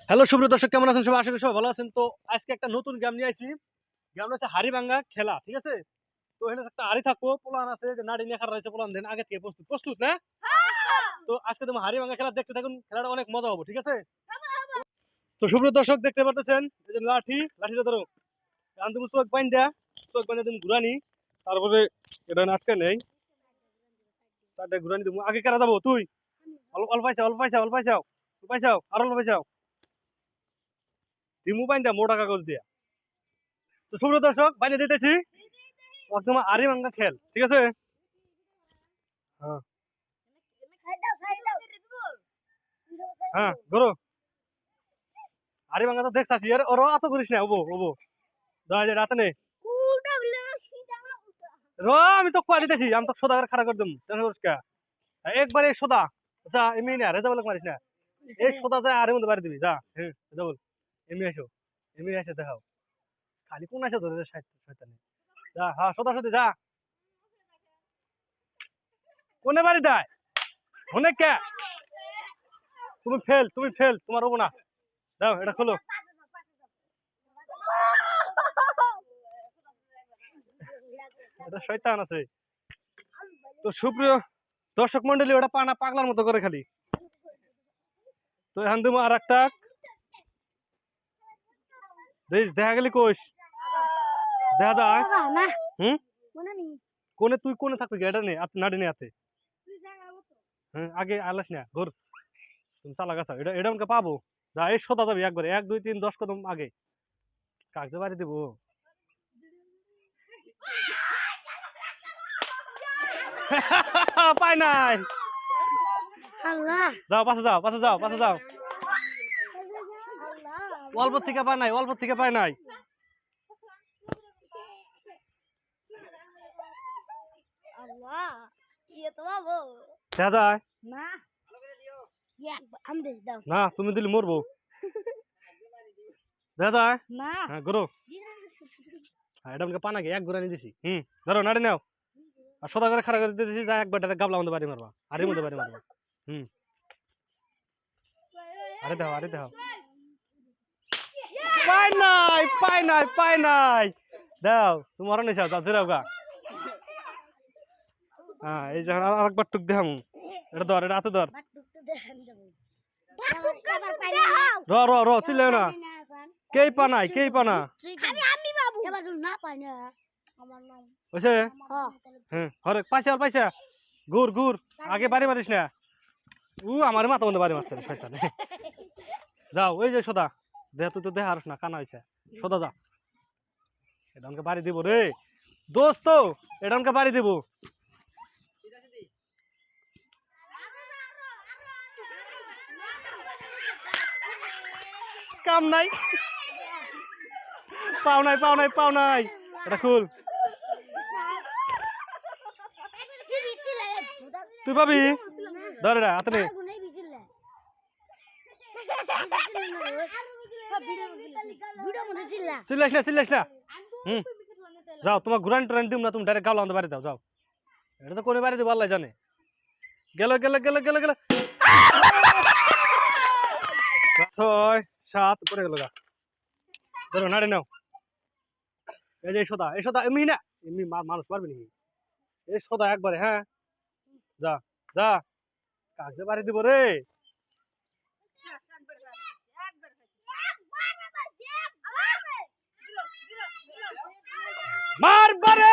Hello Subrata দর্শক, কেমন আছেন সবাই? আশা করি সবাই ভালো আছেন। তো আজকে একটা নতুন গেম নিয়ে আইছি। গেমটা হচ্ছে হাড়ি ভাঙ্গা খেলা, ঠিক আছে? তো এখানে একটা হাড়ি থাকবো, পোলান আছে যে নাড়ি নিয়ে খারাপ রয়েছে, পোলান দেন আগে থেকে প্রস্তুত প্রস্তুত না? তো আজকে তুমি হাড়ি ভাঙ্গা খেলা দেখতে থাকুন, খেলাটা অনেক মজা হবে, ঠিক আছে? তো সুব্রত দর্শক দেখতে পারতেছেন এই যে লাঠিটা ধরো, এখন তুমি চোখ বাইন্দা তুমি ঘুরানি, তারপরে এটা আটকে নেই, চারটে ঘুরানি তুমি আগে কেরা যাবো তুই? অল্প অল্প পাইছাও আর অল্প পাইছাও দিমু বাইন্দা মোটা কাগজ দিয়া। তো সুব্রত দর্শক বাইরে দিতেছি একদম আরি ভাঙ্গা খেল, ঠিক আছে? হ্যাঁ হ্যাঁ ধরো আরি ভাঙ্গা তো দেখছ আসি, ওর অত করিস না, ওবো রাতে নেই র, আমি তো কোয়া দিতেছি, আমি তো সোদা করে খাড়া করে দেবো, টেনশন করিস কা? একবারে সোদা যা, এমনি না রেজা বলে মারিস না, এই সোদা যায় আরে মধ্যে বাড়ি দিবি, যা। হ্যাঁ রেজা বল, এমনি এসে দেখাও, খালি কোন আসে ধরে শয়তানি, যা। হ্যাঁ সোদা সোদি যা, কোনে বাড়ি দেয় অনেক কে? তুমি ফেল তোমার হবো না, দাও এটা খোলো। এটা শয়তান আছে। তো সুপ্রিয় দর্শক মন্ডলী, ওটা পানা পাগলার মতো করে খালি। তো এখন তুমি আর একটা দেখা গেলি কোষ দেখা যায়। হুম কোনে তুই কোনে থাকবি? এটা নেই নাড়ি নেই হাতে। হ্যাঁ আগে আলাস না ঘুর, তুমি চালা গাছা এটা আমাকে পাবো। যা এই সোদা যাবি একবারে 1 2 3 10 কদম আগে, কাগজে বাড়ি দেবো। পাই নাই, যাও পাশে যাও। অল্প থেকে পাই নাই। দেখা যায় না, তুমি দিলি মরবো, দেখা যায়। হ্যাঁ ঘুরো, এটা আমাকে পানাকে এক ঘুরানি দিছি। ধরো নাড়ি নাও, আর সোদা করে খাড়া করে দিতেছি, যা একবার গাবলা মধ্যে বাড়ি মারবা, আরের মধ্যে বাড়ি মারবা। আরে দাও পাই নাই দাও, তুমি মরণ নিছাও, যাও জোরাও গা। হ্যাঁ এই যখন আরেকবার টুক দেখাম, এটা ধর, এটা হাতে ধর। র চিল্লাও না, কেই পানাই হইছে। হ্যাঁ হরে পাইছা ঘুর আগে বাড়ি মারিস না, আমার মাথা মধ্যে বাড়ি মারছে শয়তান। যাও ওই যে সোদা, দেহ তুই তো দেহ আরস না, কানা হয়েছে সোদা, যা। এটা আমাকে বাড়ি দিব রে দোস্ত, এটা আমাকে বাড়ি দিব। কাম নাই, পাও নাই এটা খুল, তুই পাবি, ধর এটা হাতে নে। চিল্লাইস না। যাও, তোমার ঘুরান টুরান দিব না, তুমি ডাইরেক্ট গাওলা বাড়ি দাও, যাও। এটা তো কোনে বাড়ি দিব আল্লাহ জানে। গেল 6 7 পরে গেল গা, ধরো নাড়ি নাও। এই যে সোদা এমনি না, এমনি মানুষ পারবে নাকি? এই সোদা একবারে, হ্যাঁ যা কাজে বাড়ি দিব রে। মার বারে